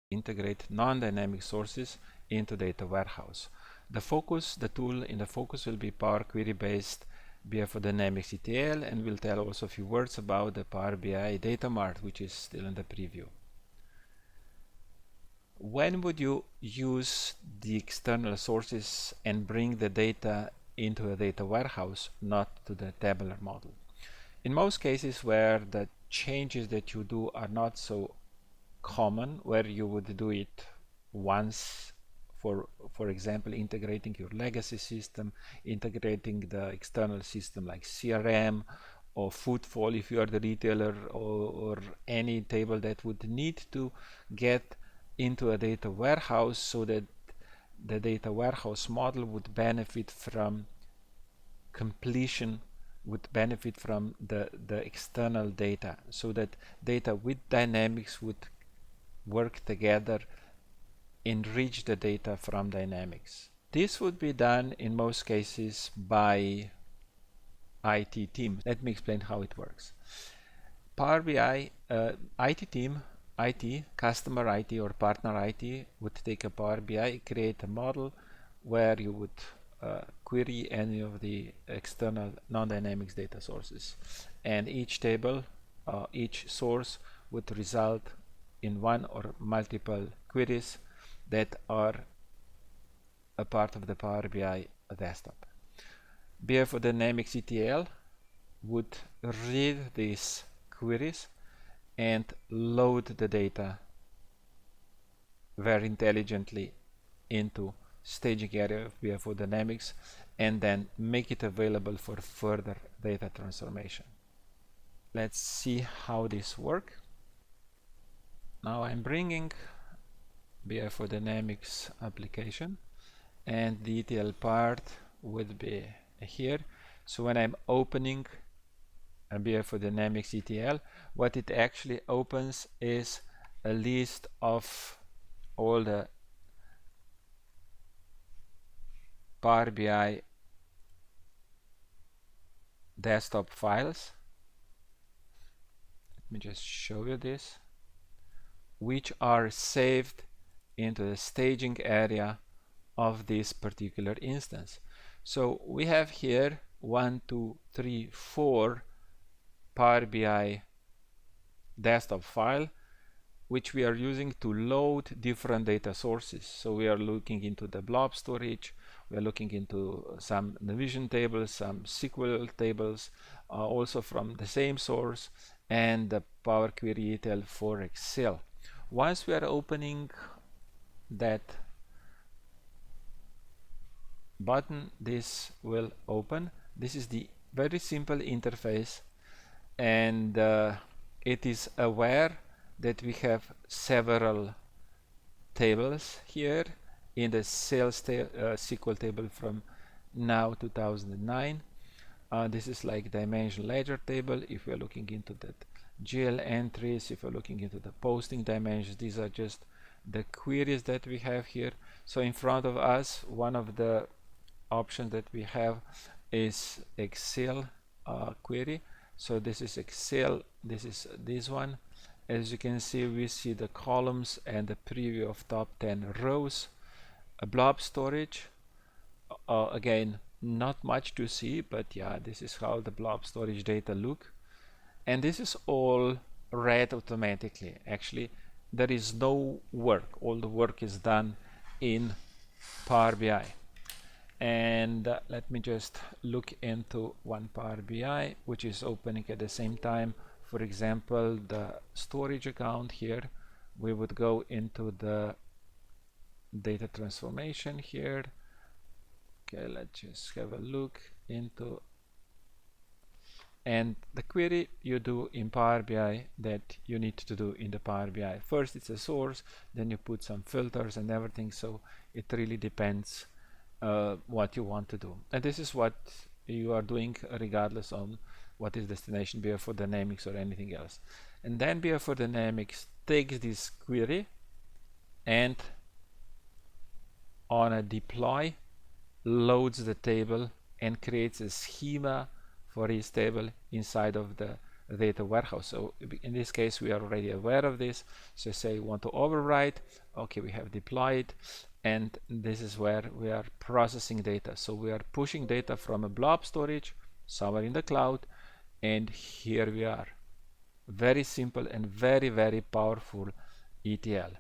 integrate non-dynamic sources into data warehouse. The tool in the focus will be Power Query based BI4Dynamics ETL, and we'll tell also a few words about the Power BI Datamart, which is still in the preview. When would you use the external sources and bring the data into a data warehouse, not to the tabular model? In most cases where the changes that you do are not so common, where you would do it once, for example, integrating your legacy system, integrating the external system like CRM or footfall if you are the retailer, or any table that would need to get into a data warehouse, so that the data warehouse model would benefit from completion, would benefit from the external data, so that data with Dynamics would work together, enrich the data from Dynamics. This would be done in most cases by IT team. Let me explain how it works. Power BI IT team, customer IT or partner IT would take a Power BI, create a model where you would query any of the external non-Dynamics data sources, and each table, each source would result in one or multiple queries that are a part of the Power BI desktop. BI4Dynamics ETL would read these queries and load the data very intelligently into staging area of BI4Dynamics, and then make it available for further data transformation. Let's see how this works. Now I'm bringing BI4Dynamics application, and the ETL part would be here. So when I'm opening a BI4Dynamics ETL, what it actually opens is a list of all the Power BI desktop files. Let me just show you this, which are saved into the staging area of this particular instance. So we have here 1, 2, 3, 4 Power BI desktop file, which we are using to load different data sources. So we are looking into the blob storage, we are looking into some division tables, some SQL tables, also from the same source, and the Power Query ETL for Excel. Once we are opening that button, this will open. This is the very simple interface, and it is aware that we have several tables here in the sales SQL table from now 2009. This is like dimension ledger table. If we are looking into that GL entries, if we're looking into the posting dimensions, these are just the queries that we have here. So in front of us, one of the options that we have is Excel query. So this is Excel, this is this one. As you can see, we see the columns and the preview of top 10 rows. A blob storage, again, not much to see, but yeah, this is how the blob storage data look. And this is all read automatically. Actually, there is no work. All the work is done in Power BI. And let me just look into one Power BI, which is opening at the same time. For example, the storage account here, we would go into the data transformation here. Okay, let's just have a look into, and the query you do in Power BI that you need to do in the Power BI. First it's a source, then you put some filters and everything, so it really depends what you want to do. And this is what you are doing regardless on what is destination, BI4Dynamics or anything else. And then BI4Dynamics takes this query and on a deploy loads the table and creates a schema for his table inside of the data warehouse. So in this case, we are already aware of this. So say we want to overwrite. Okay, we have deployed, and this is where we are processing data. So we are pushing data from a blob storage somewhere in the cloud, and here we are. Very simple and very, very powerful ETL.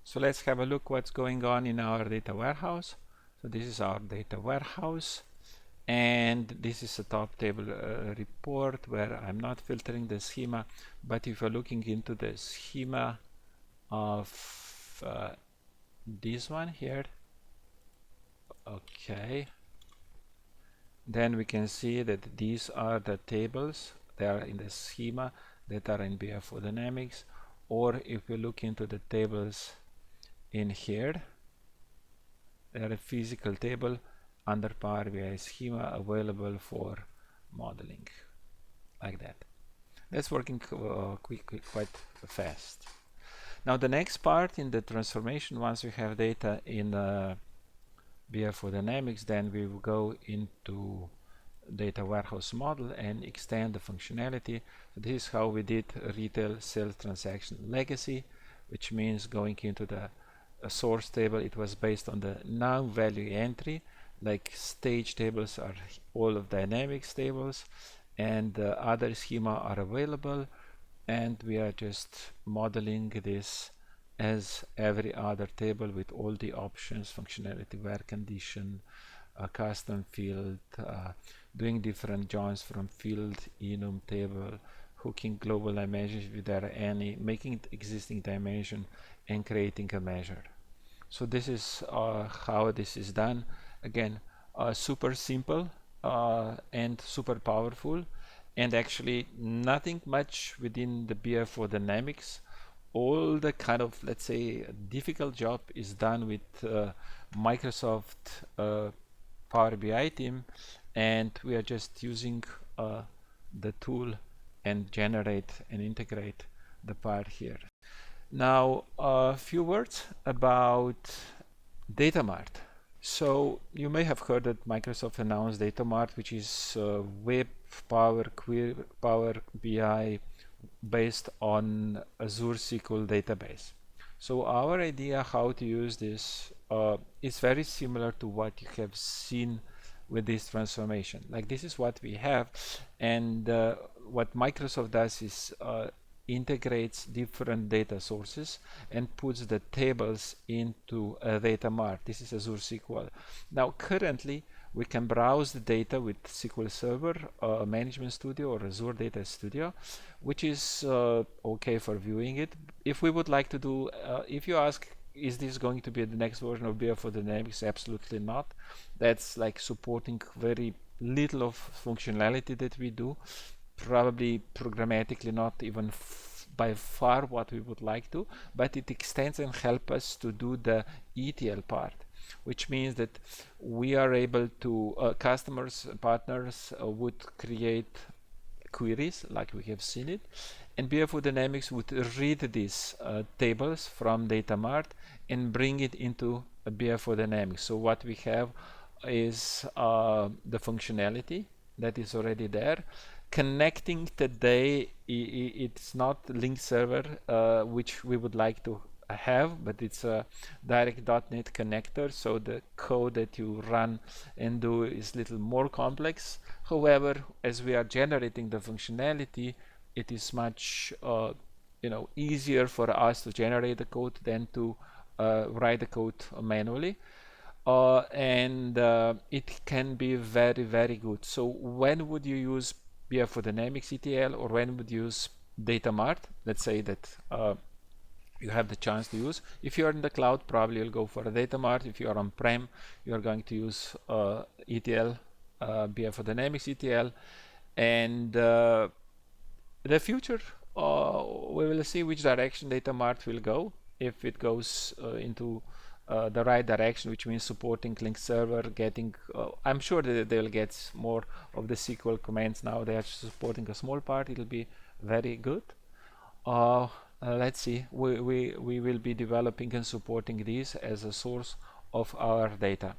So let's have a look what's going on in our data warehouse. So this is our data warehouse, and this is a top table report where I'm not filtering the schema, but if you're looking into the schema of this one here, okay, then we can see that these are the tables. They are in the schema that are in BI4Dynamics, or if you look into the tables in here, they are a physical table under Power BI schema available for modeling, like that. That's working quite fast. Now the next part in the transformation, once we have data in BI4Dynamics, then we will go into data warehouse model and extend the functionality. So this is how we did retail sales transaction legacy, which means going into the source table. It was based on the non-value entry, like stage tables are all of Dynamics tables, and other schema are available, and we are just modeling this as every other table with all the options, functionality, where condition, custom field, doing different joins from field, enum table, hooking global dimensions if there are any, making existing dimension, and creating a measure. So this is how this is done. Again, super simple and super powerful, and actually nothing much within the BI4Dynamics. All the kind of, let's say, difficult job is done with Microsoft Power BI team, and we are just using the tool and generate and integrate the part here. Now a few words about Datamart. So you may have heard that Microsoft announced Datamart, which is web Power BI based on Azure SQL database. So our idea how to use this is very similar to what you have seen with this transformation. Like this is what we have, and what Microsoft does is integrates different data sources and puts the tables into a Datamart. This is Azure SQL. Now currently we can browse the data with SQL Server, Management Studio, or Azure Data Studio, which is okay for viewing it. If we would like to do, if you ask, is this going to be the next version of BI4Dynamics? Absolutely not. That's like supporting very little of functionality that we do. Probably programmatically not even by far what we would like to, but it extends and helps us to do the ETL part, which means that we are able to, customers, partners would create queries like we have seen it, and BI4Dynamics would read these tables from Datamart and bring it into BI4Dynamics. So what we have is the functionality that is already there. Connecting today, it's not link server, which we would like to have, but it's a direct.NET connector, so the code that you run and do is a little more complex. However, as we are generating the functionality, it is much easier for us to generate the code than to write the code manually. And it can be very, very good. So when would you use BI4Dynamics ETL, or when would you use Datamart? Let's say that you have the chance to use. If you are in the cloud, probably you'll go for a Datamart. If you are on-prem, you are going to use ETL, BI4Dynamics ETL. And the future, we will see which direction Datamart will go. If it goes into the right direction, which means supporting link server, getting I'm sure that they will get more of the SQL commands. Now they are supporting a small part. It'll be very good. Let's see, we will be developing and supporting these as a source of our data.